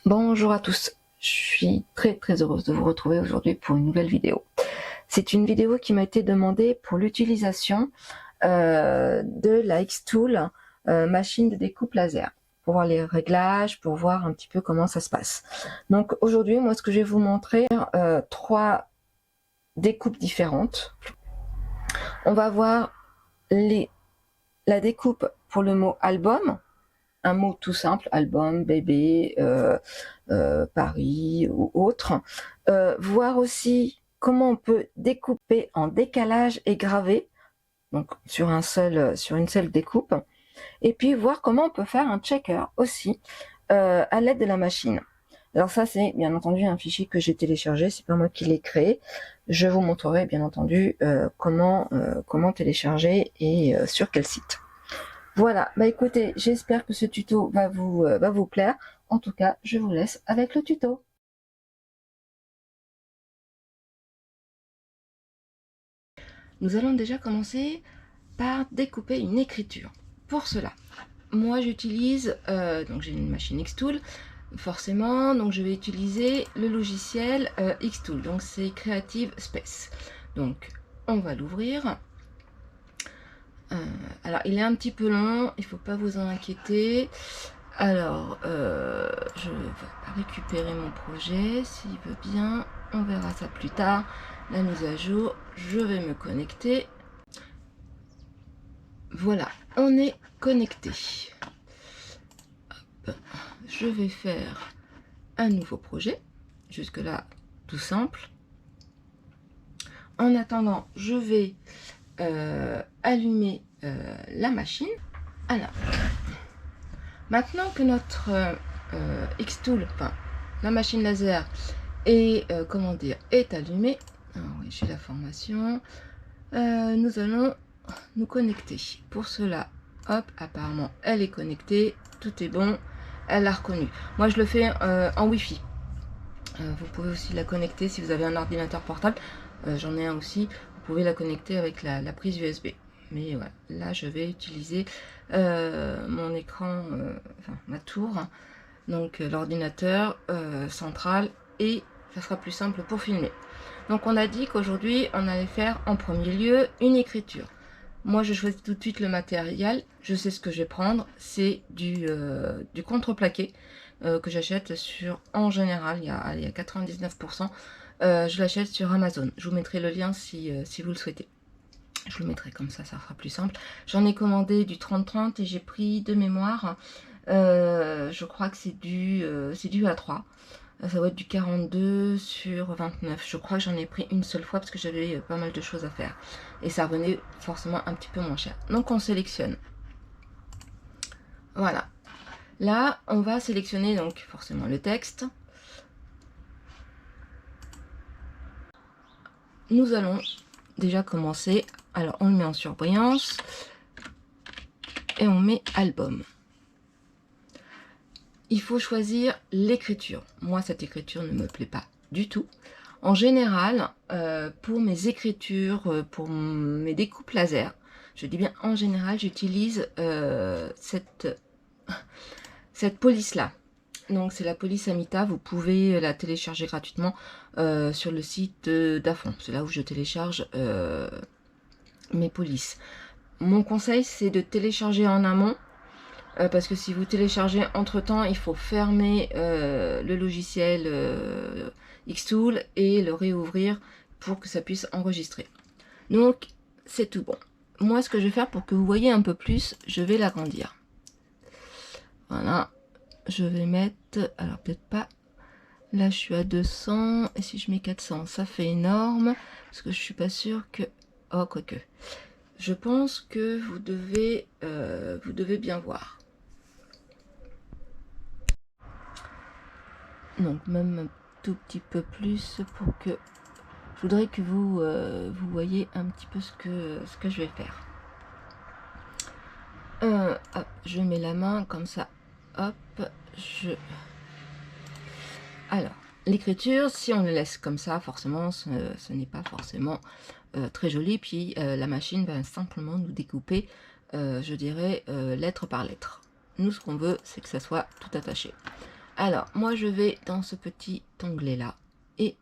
Bonjour à tous, je suis très heureuse de vous retrouver aujourd'hui pour une nouvelle vidéo. C'est une vidéo qui m'a été demandée pour l'utilisation de la Xtool machine de découpe laser, pour voir les réglages, pour voir un petit peu comment ça se passe. Donc aujourd'hui, moi ce que je vais vous montrer, trois découpes différentes. On va voir la découpe pour le mot album, un mot tout simple, album, bébé, Paris ou autre. Voir aussi comment on peut découper en décalage et graver, donc sur une seule découpe. Et puis voir comment on peut faire un checker aussi à l'aide de la machine. Alors ça, c'est bien entendu un fichier que j'ai téléchargé, c'est pas moi qui l'ai créé. Je vous montrerai bien entendu comment télécharger et sur quel site. Voilà, bah écoutez, j'espère que ce tuto va vous plaire. En tout cas, je vous laisse avec le tuto. Nous allons déjà commencer par découper une écriture. Pour cela, moi j'utilise, donc j'ai une machine Xtool, forcément, donc je vais utiliser le logiciel Xtool, donc c'est Creative Space. Donc on va l'ouvrir. Alors il est un petit peu long, il ne faut pas vous en inquiéter. Alors je vais récupérer mon projet s'il veut bien, on verra ça plus tard. La mise à jour, je vais me connecter. Voilà, on est connecté. Hop, je vais faire un nouveau projet, jusque là tout simple. En attendant, je vais allumer la machine. Alors, maintenant que notre Xtool, enfin la machine laser est est allumée, oui, j'ai la formation, nous allons nous connecter. Pour cela, hop, apparemment elle est connectée, tout est bon, elle l'a reconnu. Moi je le fais en Wi-Fi. Vous pouvez aussi la connecter si vous avez un ordinateur portable. J'en ai un aussi. Vous pouvez la connecter avec la prise USB. Mais voilà, là je vais utiliser mon écran, enfin ma tour, donc l'ordinateur central, et ça sera plus simple pour filmer. Donc on a dit qu'aujourd'hui on allait faire en premier lieu une écriture. Moi je choisis tout de suite le matériel, je sais ce que je vais prendre, c'est du contreplaqué que j'achète en général, il y a 99%, je l'achète sur Amazon. Je vous mettrai le lien si vous le souhaitez. Je le mettrai comme ça sera plus simple. J'en ai commandé du 30-30 et j'ai pris de mémoire, je crois que c'est du A3. Ça va être du 42 sur 29. Je crois que j'en ai pris une seule fois parce que j'avais pas mal de choses à faire. Et ça revenait forcément un petit peu moins cher. Donc on sélectionne. Voilà. Là, on va sélectionner donc forcément le texte. Nous allons déjà commencer. Alors on le met en surbrillance. Et on met album. Il faut choisir l'écriture. Moi, cette écriture ne me plaît pas du tout. En général, pour mes écritures, pour mes découpes laser, je dis bien en général, j'utilise cette police-là. Donc, c'est la police Amita. Vous pouvez la télécharger gratuitement sur le site d'Afon. C'est là où je télécharge mes polices. Mon conseil, c'est de télécharger en amont. Parce que si vous téléchargez entre temps, il faut fermer le logiciel Xtool et le réouvrir pour que ça puisse enregistrer. Donc c'est tout bon. Moi ce que je vais faire pour que vous voyez un peu plus, je vais l'agrandir. Voilà, je vais mettre, alors peut-être pas, là je suis à 200 et si je mets 400 ça fait énorme parce que je suis pas sûre que, oh quoique, je pense que vous devez bien voir. Donc même un tout petit peu plus pour que je voudrais que vous voyez un petit peu ce que je vais faire. Hop, je mets la main comme ça, hop, alors l'écriture, si on le laisse comme ça, forcément ce n'est pas forcément très joli, puis la machine va simplement nous découper, je dirais, lettre par lettre. Nous ce qu'on veut, c'est que ça soit tout attaché. Alors, moi, je vais dans ce petit onglet-là et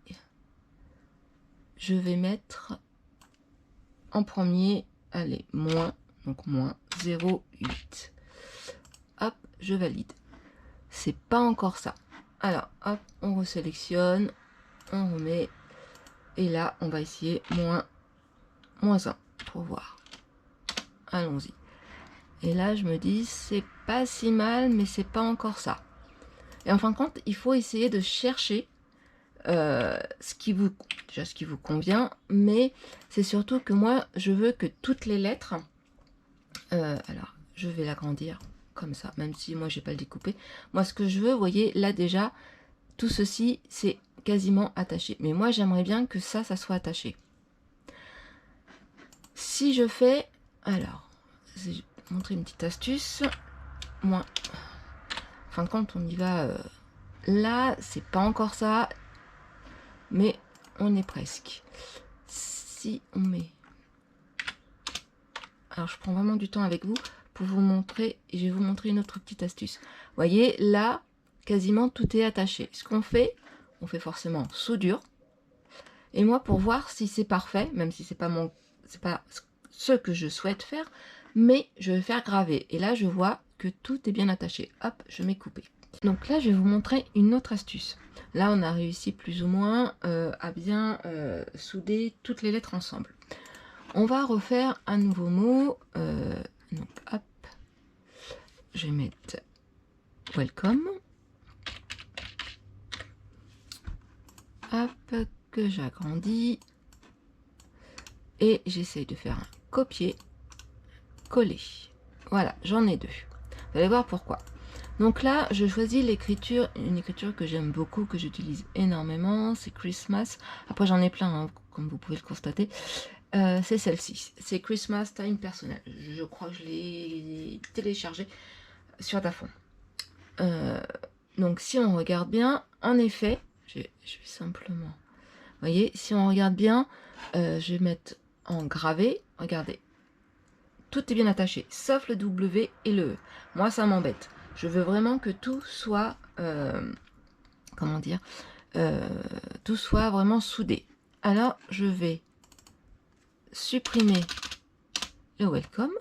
je vais mettre en premier, allez, moins, donc moins 0,8. Hop, je valide. C'est pas encore ça. Alors, hop, on resélectionne, on remet, et là, on va essayer moins 1 pour voir. Allons-y. Et là, je me dis, c'est pas si mal, mais c'est pas encore ça. Et en fin de compte, il faut essayer de chercher ce qui vous convient, mais c'est surtout que moi, je veux que toutes les lettres, alors, je vais l'agrandir comme ça, même si moi, j'ai pas le découpé. Moi, ce que je veux, vous voyez, là déjà, tout ceci, c'est quasiment attaché. Mais moi, j'aimerais bien que ça soit attaché. Si je fais, alors, je vais montrer une petite astuce. Moins, en fin de compte, on y va. Là, c'est pas encore ça, mais on est presque. Si on met, alors je prends vraiment du temps avec vous pour vous montrer, et je vais vous montrer une autre petite astuce. Vous voyez, là, quasiment tout est attaché. Ce qu'on fait, on fait forcément soudure. Et moi, pour voir si c'est parfait, même si c'est pas ce que je souhaite faire, mais je vais faire graver. Et là, je vois que tout est bien attaché. Hop, je mets coupé. Donc là, je vais vous montrer une autre astuce. Là, on a réussi plus ou moins à bien souder toutes les lettres ensemble. On va refaire un nouveau mot. Donc, hop, je vais mettre welcome. Hop, que j'agrandis. Et j'essaye de faire un copier-coller. Voilà, j'en ai deux. Vous allez voir pourquoi. Donc là, je choisis l'écriture, une écriture que j'aime beaucoup, que j'utilise énormément, c'est Christmas. Après, j'en ai plein, hein, comme vous pouvez le constater. C'est celle-ci, c'est Christmas Time Personnel. Je crois que je l'ai téléchargé sur Dafont. Donc, si on regarde bien, en effet, je vais simplement... Vous voyez, si on regarde bien, je vais mettre en gravé. Regardez, tout est bien attaché, sauf le W et le E. Moi, ça m'embête. Je veux vraiment que tout soit, comment dire, tout soit vraiment soudé. Alors, je vais supprimer le welcome,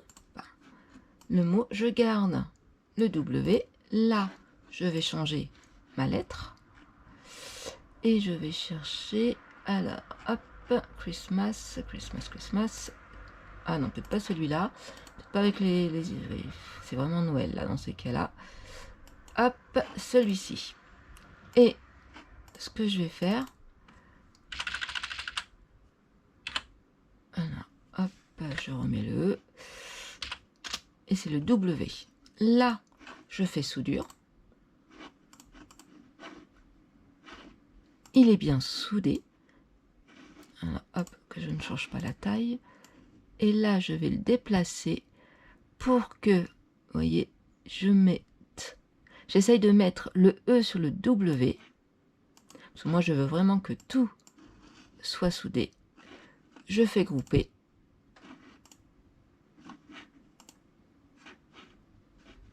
le mot, je garde le W. Là, je vais changer ma lettre. Et je vais chercher, alors, hop, Christmas. Ah non, peut-être pas celui-là. Peut-être pas avec les c'est vraiment Noël, là, dans ces cas-là. Hop, celui-ci. Et ce que je vais faire... Alors, hop, je remets le E. Et c'est le W. Là, je fais soudure. Il est bien soudé. Alors, hop, que je ne change pas la taille. Et là, je vais le déplacer pour que, vous voyez, j'essaye de mettre le E sur le W. Parce que moi, je veux vraiment que tout soit soudé. Je fais grouper.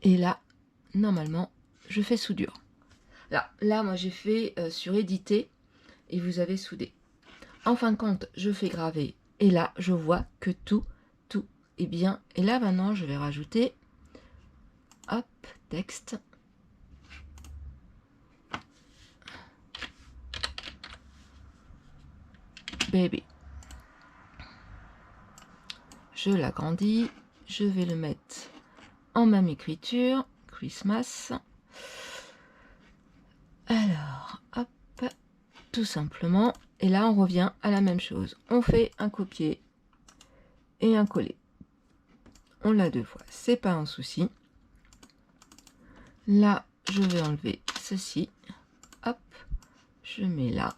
Et là, normalement, je fais soudure. Là moi, j'ai fait sur éditer et vous avez soudé. En fin de compte, je fais graver. Et là, je vois que tout est bien. Et là, maintenant, je vais rajouter, hop, texte. Baby. Je l'agrandis. Je vais le mettre en même écriture. Christmas. Alors, hop, tout simplement. Et là, on revient à la même chose. On fait un copier et un coller. On l'a deux fois, c'est pas un souci. Là, je vais enlever ceci. Hop, je mets là.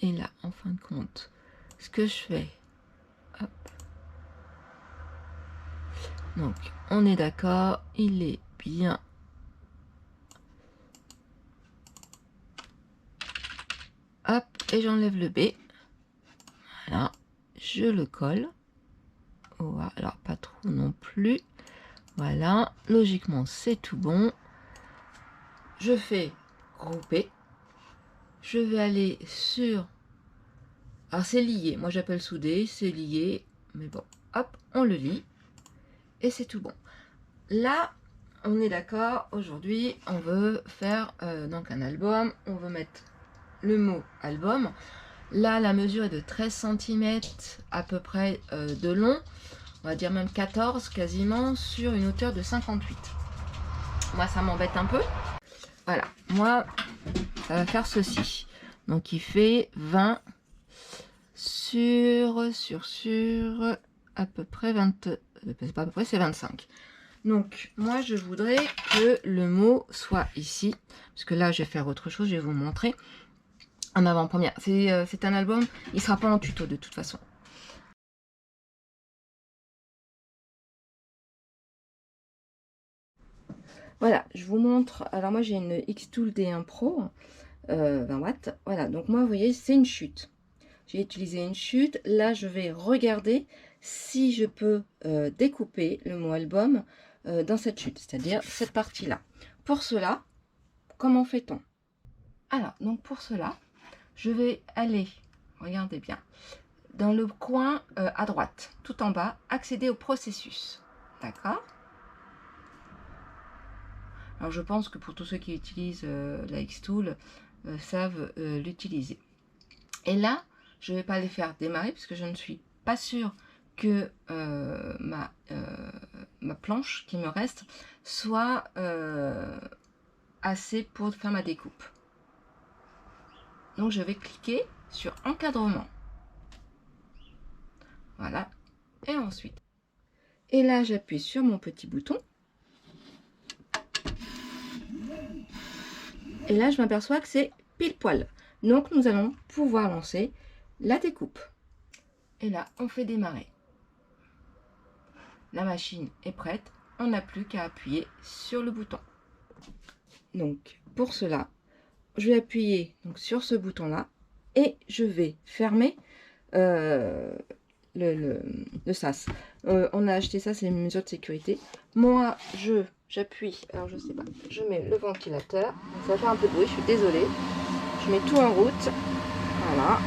Et là, en fin de compte, ce que je fais, hop. Donc, on est d'accord, il est bien. Hop, et j'enlève le B. Voilà, je le colle. Voilà, alors pas trop non plus. Voilà, logiquement c'est tout bon. Je fais grouper. Je vais aller sur... Alors c'est lié, moi j'appelle soudé, c'est lié. Mais bon, hop, on le lie. Et c'est tout bon. Là, on est d'accord, aujourd'hui on veut faire donc un album. On veut mettre le mot album. Là, la mesure est de 13 cm à peu près de long. On va dire même 14 quasiment sur une hauteur de 58. Moi, ça m'embête un peu. Voilà, moi, ça va faire ceci. Donc, il fait 20 sur à peu près 20, c'est pas à peu près, c'est 25. Donc, moi, je voudrais que le mot soit ici. Parce que là, je vais faire autre chose, je vais vous montrer. En avant-première. C'est un album, il sera pas en tuto de toute façon. Voilà, je vous montre. Alors moi j'ai une Xtool D1 Pro, 20 watts. Voilà, donc moi vous voyez c'est une chute. J'ai utilisé une chute. Là je vais regarder si je peux découper le mot album dans cette chute, c'est-à-dire cette partie-là. Pour cela, comment fait-on? Alors, donc pour cela, je vais aller, regardez bien, dans le coin à droite, tout en bas, accéder au processus. D'accord? Alors je pense que pour tous ceux qui utilisent la Xtool, savent l'utiliser. Et là, je ne vais pas les faire démarrer parce que je ne suis pas sûre que ma planche qui me reste soit assez pour faire ma découpe. Donc je vais cliquer sur encadrement. Voilà. Et ensuite. Et là, j'appuie sur mon petit bouton. Et là, je m'aperçois que c'est pile poil. Donc, nous allons pouvoir lancer la découpe. Et là, on fait démarrer. La machine est prête. On n'a plus qu'à appuyer sur le bouton. Donc, pour cela, je vais appuyer donc, sur ce bouton-là et je vais fermer le sas. On a acheté ça, c'est une mesure de sécurité. Moi, j'appuie, alors je sais pas, je mets le ventilateur. Ça va faire un peu de bruit, je suis désolée. Je mets tout en route. Voilà.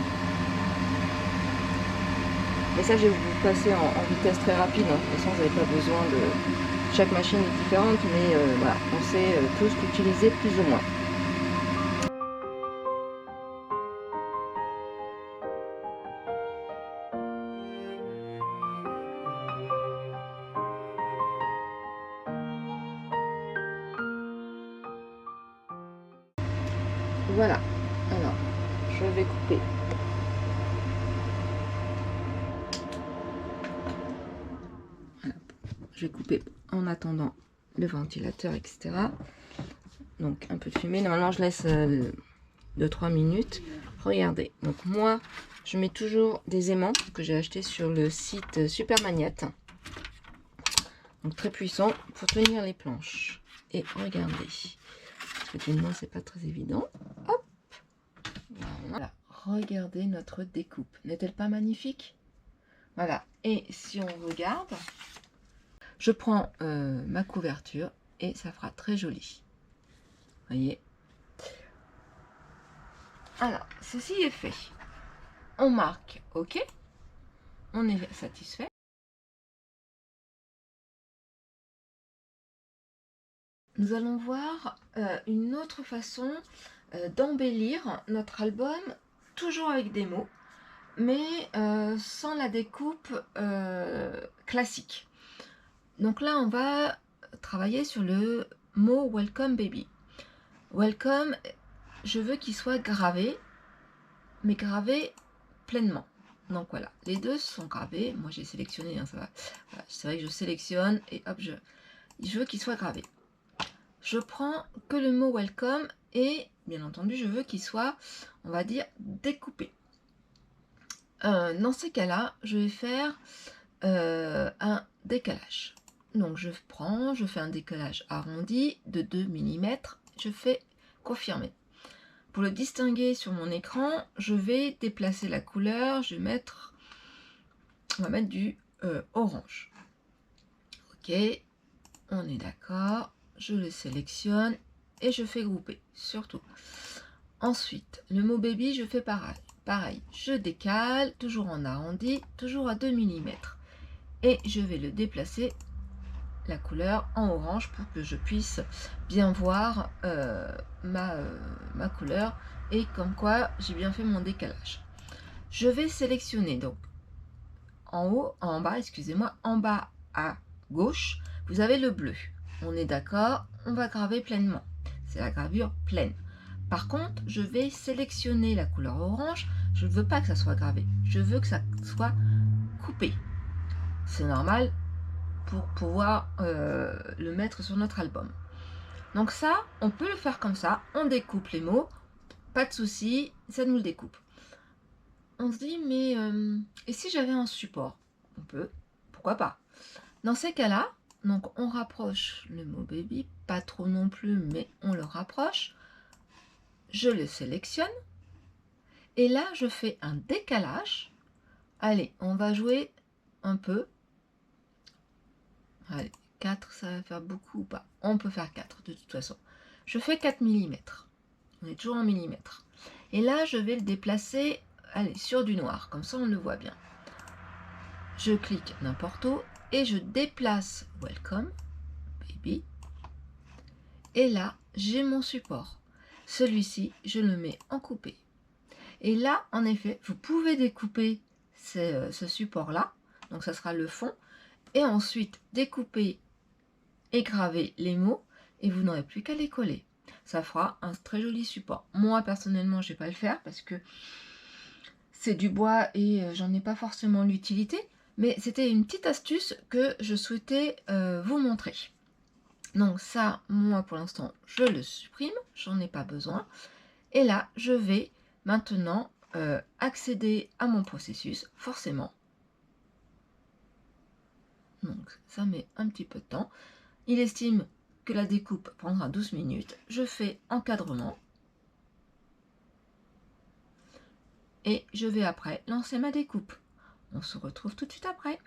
Mais ça, je vais vous passer en vitesse très rapide. Hein. De toute façon, vous n'avez pas besoin de... Chaque machine est différente, mais voilà, on sait tous l'utiliser plus ou moins. Voilà. Alors, je vais couper. Voilà. Je vais couper en attendant le ventilateur, etc. Donc, un peu de fumée. Normalement, je laisse 2-3 minutes. Regardez. Donc, moi, je mets toujours des aimants que j'ai acheté sur le site Supermagnate. Donc, très puissant pour tenir les planches. Et regardez. Parce que d'une main, c'est pas très évident. Hop. Voilà. Regardez notre découpe. N'est-elle pas magnifique? Voilà. Et si on regarde, je prends ma couverture et ça fera très joli. Voyez. Alors, ceci est fait. On marque OK. On est satisfait. Nous allons voir une autre façon d'embellir notre album, toujours avec des mots, mais sans la découpe classique. Donc là, on va travailler sur le mot Welcome Baby. Welcome, je veux qu'il soit gravé, mais gravé pleinement. Donc voilà, les deux sont gravés. Moi j'ai sélectionné, hein, ça va. Voilà, c'est vrai que je sélectionne et hop, je veux qu'il soit gravé. Je prends que le mot welcome et bien entendu je veux qu'il soit, on va dire, découpé. Dans ces cas-là, je vais faire un décalage. Donc je fais un décalage arrondi de 2 mm, je fais confirmer. Pour le distinguer sur mon écran, je vais déplacer la couleur, on va mettre du orange. Ok, On est d'accord. Je le sélectionne et je fais grouper, surtout. Ensuite, le mot baby, je fais pareil. Pareil, je décale, toujours en arrondi, toujours à 2 mm. Et je vais le déplacer, la couleur, en orange pour que je puisse bien voir ma couleur et comme quoi j'ai bien fait mon décalage. Je vais sélectionner donc en bas, excusez-moi, en bas à gauche, vous avez le bleu. On est d'accord, on va graver pleinement. C'est la gravure pleine. Par contre, je vais sélectionner la couleur orange. Je ne veux pas que ça soit gravé. Je veux que ça soit coupé. C'est normal pour pouvoir le mettre sur notre album. Donc ça, on peut le faire comme ça. On découpe les mots. Pas de souci, ça nous le découpe. On se dit, mais et si j'avais un support? On peut, pourquoi pas. Dans ces cas-là, donc on rapproche le mot baby, pas trop non plus, mais on le rapproche. Je le sélectionne. Et là, je fais un décalage. Allez, on va jouer un peu. Allez, 4, ça va faire beaucoup ou pas? On peut faire 4 de toute façon. Je fais 4 mm. On est toujours en millimètres. Et là, je vais le déplacer, allez, sur du noir. Comme ça, on le voit bien. Je clique n'importe où et je déplace Welcome, Baby. Et là, j'ai mon support. Celui-ci, je le mets en coupé. Et là, en effet, vous pouvez découper ce support-là. Donc, ça sera le fond. Et ensuite, découper et graver les mots. Et vous n'aurez plus qu'à les coller. Ça fera un très joli support. Moi, personnellement, je ne vais pas le faire parce que c'est du bois et j'en ai pas forcément l'utilité. Mais c'était une petite astuce que je souhaitais vous montrer. Donc ça, moi, pour l'instant, je le supprime. J'en ai pas besoin. Et là, je vais maintenant accéder à mon processus, forcément. Donc ça met un petit peu de temps. Il estime que la découpe prendra 12 minutes. Je fais encadrement. Et je vais après lancer ma découpe. On se retrouve tout de suite après.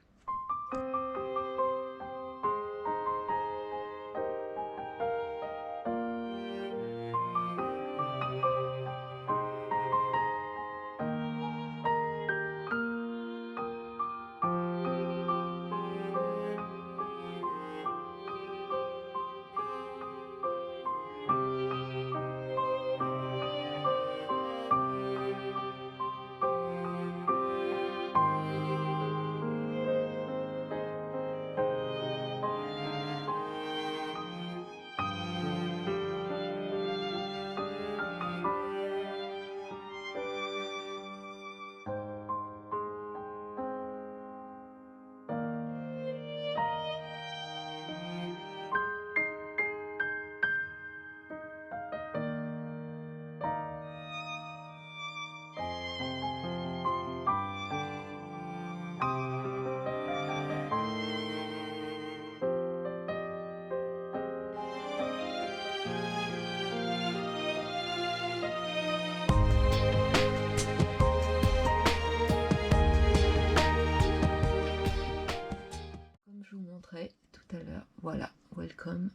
Tout à l'heure, voilà, welcome,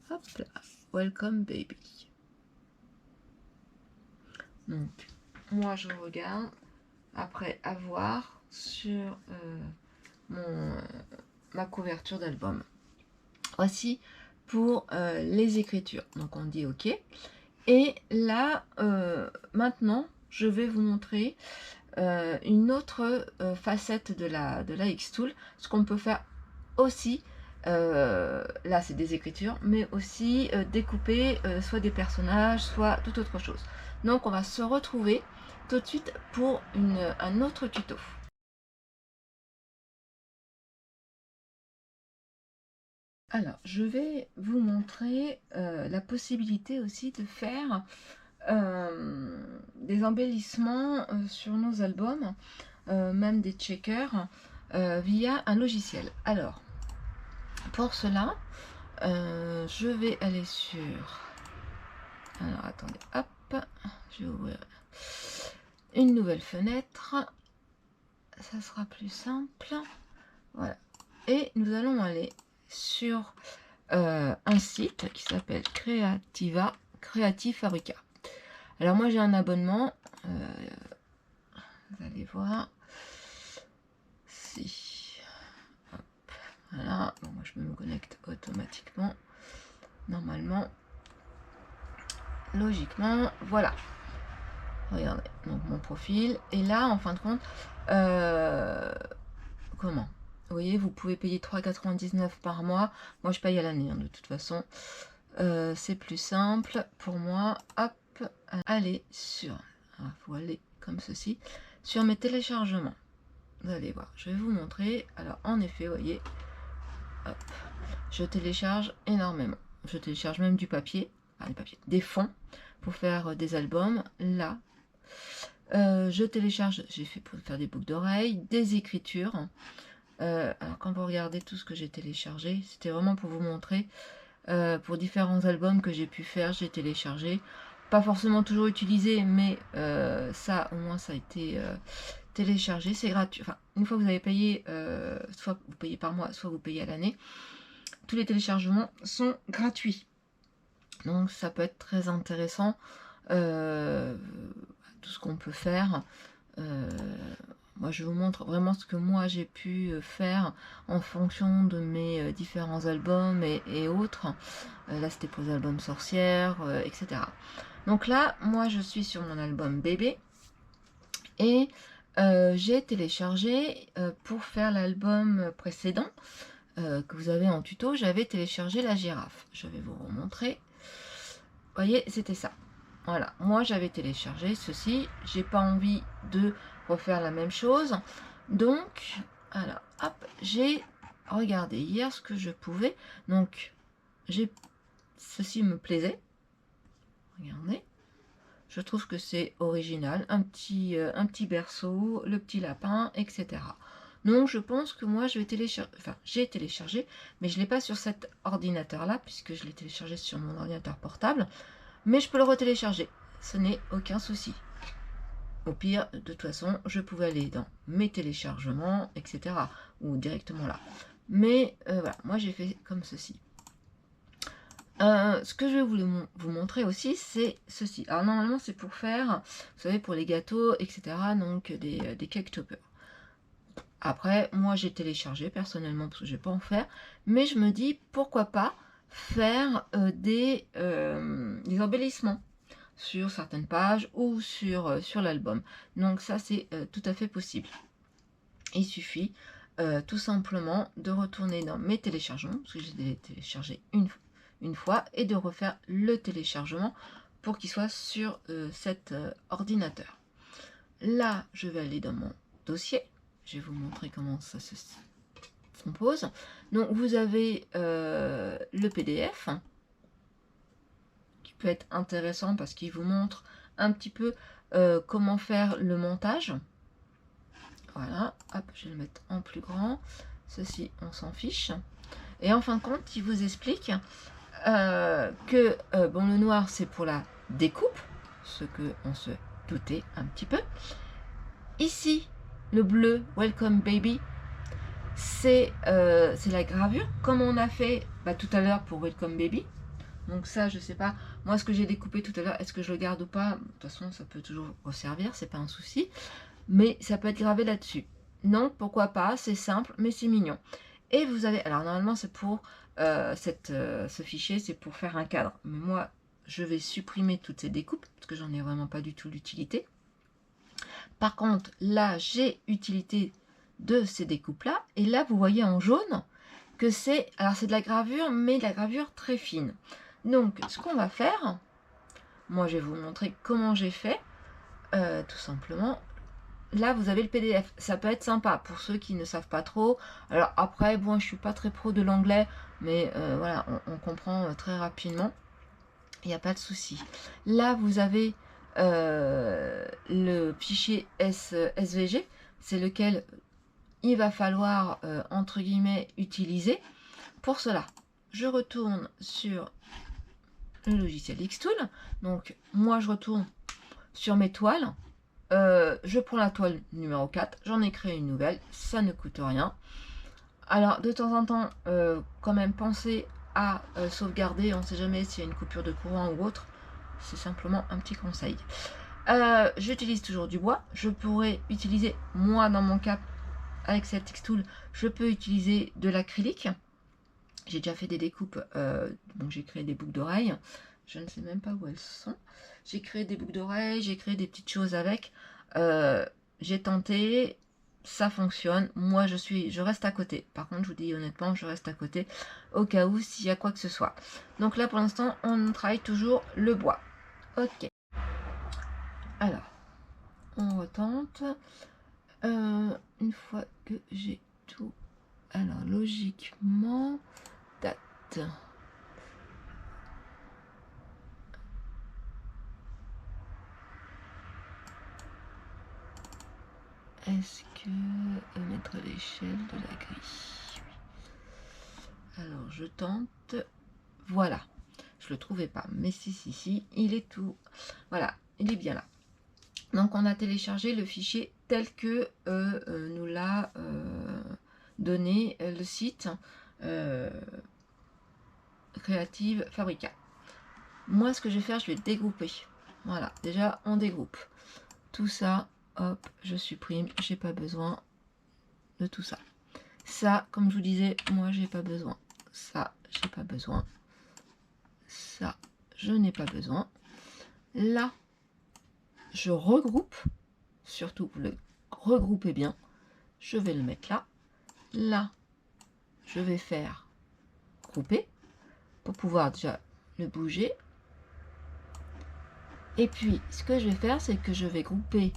hop là, welcome baby. Donc, moi je regarde, après avoir sur ma couverture d'album. Voici pour les écritures, donc on dit OK. Et là, maintenant, je vais vous montrer une autre facette de la Xtool, ce qu'on peut faire aussi, là c'est des écritures, mais aussi découper soit des personnages, soit toute autre chose. Donc on va se retrouver tout de suite pour un autre tuto. Alors, je vais vous montrer la possibilité aussi de faire des embellissements sur nos albums, même des checkers, via un logiciel. Alors, pour cela, je vais aller sur... Alors, attendez, hop, je vais ouvrir une nouvelle fenêtre. Ça sera plus simple. Voilà. et nous allons aller sur un site qui s'appelle Creative Fabrica. Alors moi j'ai un abonnement, vous allez voir, si, hop, voilà, bon, moi je me connecte automatiquement, normalement, logiquement, voilà, regardez, donc mon profil, et là en fin de compte, comment, vous voyez, vous pouvez payer 3,99 par mois, moi je paye à l'année, hein, de toute façon, c'est plus simple pour moi, hop, aller sur, il faut aller comme ceci, sur mes téléchargements. Vous allez voir, je vais vous montrer. Alors en effet, vous voyez, hop, je télécharge énormément. Je télécharge même du papier, des fonds pour faire des albums. Là, je télécharge, j'ai fait pour faire des boucles d'oreilles, des écritures. Alors quand vous regardez tout ce que j'ai téléchargé, c'était vraiment pour vous montrer. Pour différents albums que j'ai pu faire, j'ai téléchargé. Pas forcément toujours utilisé, mais ça, au moins, ça a été téléchargé. C'est gratuit. Enfin, une fois que vous avez payé, soit vous payez par mois, soit vous payez à l'année, tous les téléchargements sont gratuits. Donc, ça peut être très intéressant. Tout ce qu'on peut faire. Moi, je vous montre vraiment ce que moi j'ai pu faire en fonction de mes différents albums et autres. Là, c'était pour les albums sorcières, etc. Donc là, moi, je suis sur mon album bébé et j'ai téléchargé pour faire l'album précédent que vous avez en tuto. J'avais téléchargé la girafe. Je vais vous remontrer. Vous voyez, c'était ça. Voilà, moi j'avais téléchargé ceci, j'ai pas envie de refaire la même chose, donc, alors, hop, j'ai regardé hier ce que je pouvais, donc, ceci me plaisait, regardez, je trouve que c'est original, un petit berceau, le petit lapin, etc. Donc, je pense que moi, je vais télécharger, enfin, j'ai téléchargé, mais je l'ai pas sur cet ordinateur-là, puisque je l'ai téléchargé sur mon ordinateur portable, mais je peux le retélécharger, ce n'est aucun souci. Au pire, de toute façon, je pouvais aller dans mes téléchargements, etc. Ou directement là. Mais voilà, moi j'ai fait comme ceci. Ce que je vais vous montrer aussi, c'est ceci. Alors normalement, c'est pour faire, vous savez, pour les gâteaux, etc. Donc des cake toppers. Après, moi j'ai téléchargé personnellement parce que je ne vais pas en faire. Mais je me dis, pourquoi pas faire des embellissements sur certaines pages ou sur l'album. Donc ça, c'est tout à fait possible. Il suffit tout simplement de retourner dans mes téléchargements, parce que j'ai téléchargé une fois, et de refaire le téléchargement pour qu'il soit sur cet ordinateur. Là, je vais aller dans mon dossier. Je vais vous montrer comment ça se compose. Donc, vous avez le PDF, qui peut être intéressant parce qu'il vous montre un petit peu comment faire le montage. Voilà, hop, je vais le mettre en plus grand. Ceci, on s'en fiche. Et en fin de compte, il vous explique que bon, le noir, c'est pour la découpe, ce que on se doutait un petit peu. Ici, le bleu, Welcome Baby, c'est la gravure, comme on a fait tout à l'heure pour Welcome Baby. Donc ça, je sais pas, moi ce que j'ai découpé tout à l'heure, est-ce que je le garde ou pas? De toute façon, ça peut toujours resservir, c'est pas un souci. Mais ça peut être gravé là-dessus. Donc pourquoi pas, c'est simple, mais c'est mignon. Et vous avez, alors normalement c'est pour, ce fichier, c'est pour faire un cadre. Mais moi, je vais supprimer toutes ces découpes, parce que j'en ai vraiment pas du tout l'utilité. Par contre, là, j'ai utilité de ces découpes-là. Et là, vous voyez en jaune que c'est, alors c'est de la gravure, mais de la gravure très fine. Donc, ce qu'on va faire, moi, je vais vous montrer comment j'ai fait, tout simplement. Là, vous avez le PDF. Ça peut être sympa pour ceux qui ne savent pas trop. Alors après, bon, je suis pas très pro de l'anglais, mais voilà, on comprend très rapidement. Il n'y a pas de souci. Là, vous avez le fichier SVG, c'est lequel il va falloir, entre guillemets, utiliser. Pour cela, je retourne sur le logiciel Xtool. Donc, moi, je retourne sur mes toiles. Je prends la toile numéro 4, j'en ai créé une nouvelle, ça ne coûte rien. Alors, de temps en temps, quand même, pensez à sauvegarder. On ne sait jamais s'il y a une coupure de courant ou autre. C'est simplement un petit conseil. J'utilise toujours du bois. Je pourrais utiliser, moi, dans mon cas, avec cette Xtool, je peux utiliser de l'acrylique. J'ai déjà fait des découpes. Donc, j'ai créé des boucles d'oreilles. Je ne sais même pas où elles sont. J'ai créé des boucles d'oreilles. J'ai créé des petites choses avec. J'ai tenté. Ça fonctionne. Moi, je reste à côté. Par contre, je vous dis honnêtement, je reste à côté au cas où s'il y a quoi que ce soit. Donc là, pour l'instant, on travaille toujours le bois. Ok. Alors, on retente. Une fois que j'ai tout. Alors, logiquement, date. Est-ce que mettre l'échelle de la grille? Alors, je tente. Voilà. Je le trouvais pas. Mais si, il est tout. Voilà, il est bien là. Donc, on a téléchargé le fichier tel que nous l'a donné le site Creative Fabrica. Moi, ce que je vais faire, je vais dégrouper. Voilà, déjà, on dégroupe. Tout ça, hop, je supprime. J'ai pas besoin de tout ça. Ça, comme je vous disais, moi, j'ai pas besoin. Ça, j'ai pas besoin. Ça, je n'ai pas besoin. Là, je regroupe. Surtout, vous le regroupez bien. Je vais le mettre là. Là, je vais faire grouper pour pouvoir déjà le bouger. Et puis, ce que je vais faire, c'est que je vais grouper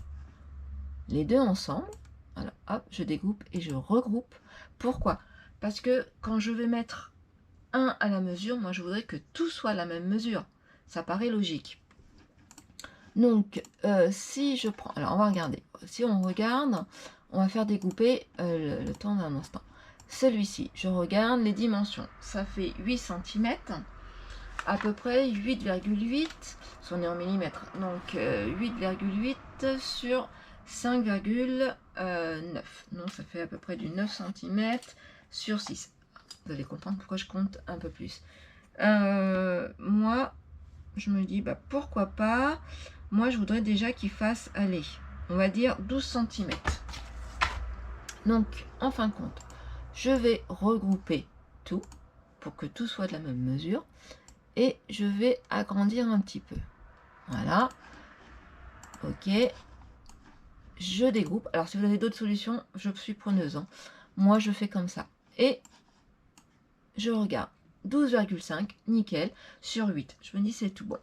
les deux ensemble. Alors, hop, je dégroupe et je regroupe. Pourquoi? Parce que quand je vais mettre un à la mesure, moi, je voudrais que tout soit à la même mesure. Ça paraît logique. Donc, si je prends... Alors, on va regarder. Si on regarde, on va faire découper le temps d'un instant. Celui-ci, je regarde les dimensions. Ça fait 8 cm, à peu près 8,8, si on est en millimètres. Donc, 8,8 sur 5,9. Non, ça fait à peu près du 9 cm sur 6. Vous allez comprendre pourquoi je compte un peu plus. Moi, je me dis, bah, pourquoi pas. Moi, je voudrais déjà qu'il fasse, allez, on va dire 12 cm. Donc, en fin de compte, je vais regrouper tout pour que tout soit de la même mesure. Et je vais agrandir un petit peu. Voilà. Ok. Je dégroupe. Alors, si vous avez d'autres solutions, je suis preneuse. Hein. Moi, je fais comme ça. Et je regarde. 12,5, nickel, sur 8. Je me dis, c'est tout bon.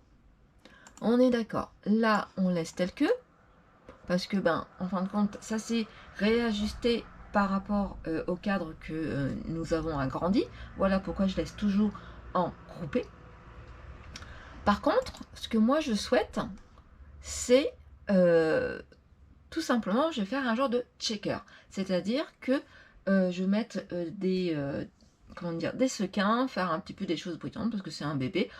On est d'accord. Là, on laisse tel que. Parce que, ben, en fin de compte, ça c'est réajusté par rapport au cadre que nous avons agrandi. Voilà pourquoi je laisse toujours en groupé. Par contre, ce que moi je souhaite, c'est tout simplement, je vais faire un genre de checker. C'est-à-dire que je vais mettre comment dire, des sequins, faire un petit peu des choses bruyantes parce que c'est un bébé.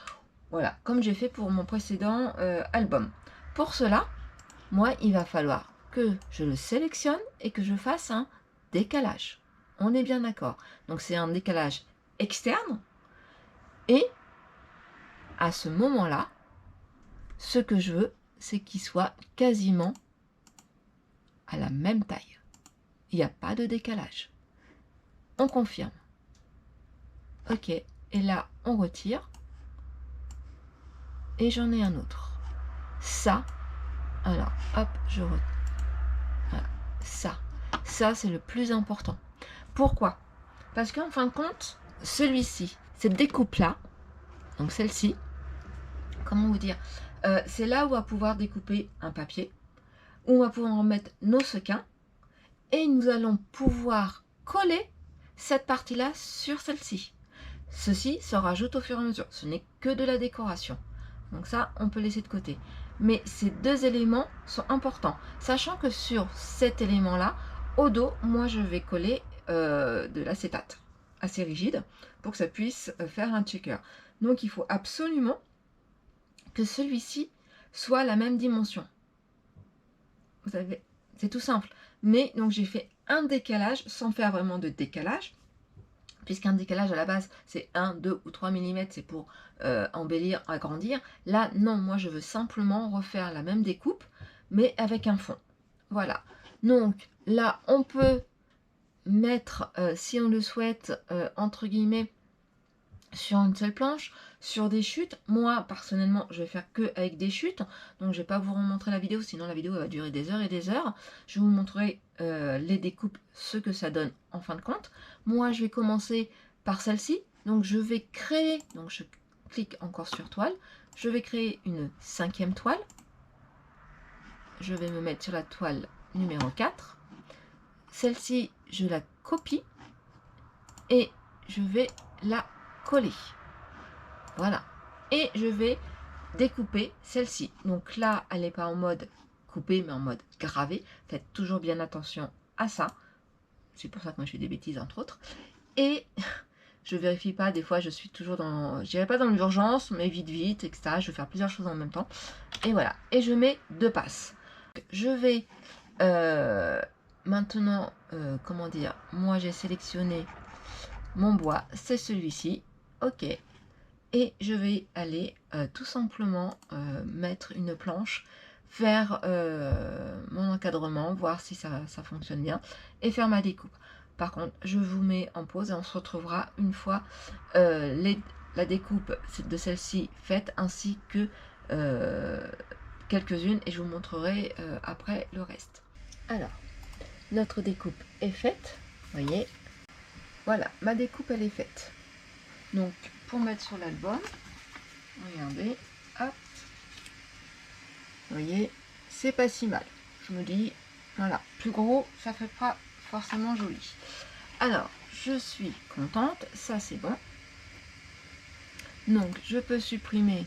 Voilà, comme j'ai fait pour mon précédent album. Pour cela, moi, il va falloir que je le sélectionne et que je fasse un décalage. On est bien d'accord. Donc, c'est un décalage externe. Et à ce moment-là, ce que je veux, c'est qu'il soit quasiment à la même taille. Il n'y a pas de décalage. On confirme. Ok. Et là, on retire. Et j'en ai un autre. Ça. Alors, hop, je retire. Voilà. Ça, c'est le plus important. Pourquoi? Parce qu'en fin de compte, celui-ci, cette découpe-là, donc celle-ci, comment vous dire, c'est là où on va pouvoir découper un papier, où on va pouvoir en mettre nos sequins, et nous allons pouvoir coller cette partie-là sur celle-ci. Ceci se rajoute au fur et à mesure. Ce n'est que de la décoration. Donc ça, on peut laisser de côté. Mais ces deux éléments sont importants. Sachant que sur cet élément-là, au dos, moi, je vais coller de l'acétate assez rigide pour que ça puisse faire un checker. Donc, il faut absolument que celui-ci soit la même dimension. Vous savez, c'est tout simple. Mais donc, j'ai fait un décalage sans faire vraiment de décalage. puisqu'un décalage à la base c'est 1, 2 ou 3 mm, c'est pour embellir, agrandir. Là non, moi je veux simplement refaire la même découpe mais avec un fond. Voilà, donc là on peut mettre, si on le souhaite, entre guillemets, sur une seule planche, sur des chutes. Moi personnellement je vais faire que avec des chutes, donc je vais pas vous remontrer la vidéo, sinon la vidéo va durer des heures et des heures. Je vous montrerai les découpes, ce que ça donne en fin de compte. Moi je vais commencer par celle-ci, donc je vais créer, donc je clique encore sur toile, je vais créer une 5e toile, je vais me mettre sur la toile numéro 4, celle-ci je la copie et je vais la coller. Voilà, et je vais découper celle-ci. Donc là elle n'est pas en mode coupé mais en mode gravé. Faites toujours bien attention à ça, c'est pour ça que moi je fais des bêtises entre autres. Et je vérifie pas, des fois je suis toujours dans, je dirais pas dans l'urgence, mais vite vite etc. Je vais faire plusieurs choses en même temps et voilà, et je mets 2 passes. Je vais maintenant comment dire, moi j'ai sélectionné mon bois, c'est celui-ci, ok, et je vais aller tout simplement mettre une planche, faire mon encadrement, voir si ça fonctionne bien et faire ma découpe. Par contre je vous mets en pause et on se retrouvera une fois la découpe de celle-ci faite, ainsi que quelques-unes, et je vous montrerai après le reste. Alors notre découpe est faite, voyez, voilà, ma découpe elle est faite. Donc pour mettre sur l'album, regardez, hop, vous voyez, c'est pas si mal. Je me dis, voilà, plus gros, ça fait pas forcément joli. Alors, je suis contente, ça c'est bon. Donc, je peux supprimer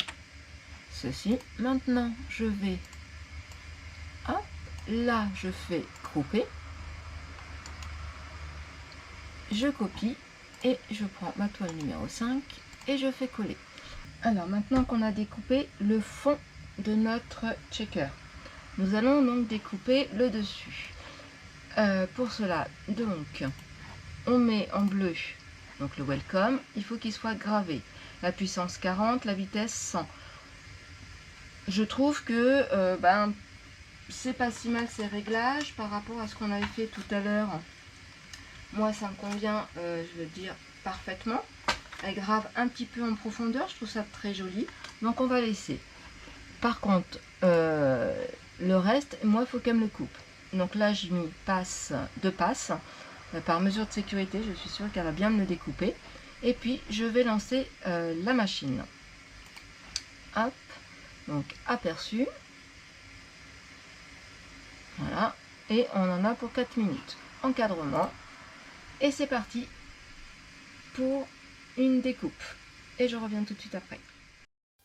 ceci. Maintenant, je vais, hop, là, je fais grouper. Je copie et je prends ma toile numéro 5 et je fais coller. Alors, maintenant qu'on a découpé le fond de notre checker, nous allons donc découper le dessus. Pour cela, donc, on met en bleu donc le welcome, il faut qu'il soit gravé. La puissance 40, la vitesse 100. Je trouve que c'est pas si mal ces réglages par rapport à ce qu'on avait fait tout à l'heure. Moi ça me convient, je veux dire, parfaitement. Elle grave un petit peu en profondeur, je trouve ça très joli. Donc on va laisser. Par contre, le reste, moi il faut qu'elle me le coupe. Donc là j'ai mis passe, 2 passes. Par mesure de sécurité, je suis sûre qu'elle va bien me le découper. Et puis je vais lancer la machine. Hop, donc aperçu. Voilà, et on en a pour 4 minutes. Encadrement. Et c'est parti pour une découpe. Et je reviens tout de suite après.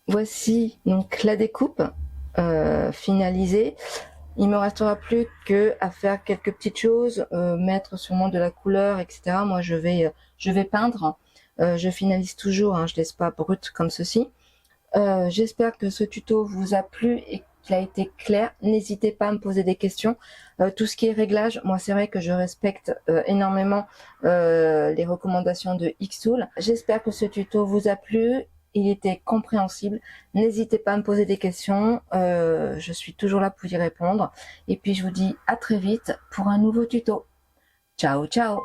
Voici donc la découpe finalisée. Il me restera plus que à faire quelques petites choses, mettre sûrement de la couleur, etc. Moi je vais peindre. Je finalise toujours, hein, je laisse pas brut comme ceci. J'espère que ce tuto vous a plu et qu'il a été clair. N'hésitez pas à me poser des questions. Tout ce qui est réglage, moi c'est vrai que je respecte énormément les recommandations de Xtool. J'espère que ce tuto vous a plu. Il était compréhensible. N'hésitez pas à me poser des questions. Je suis toujours là pour y répondre. Et puis je vous dis à très vite pour un nouveau tuto. Ciao, ciao!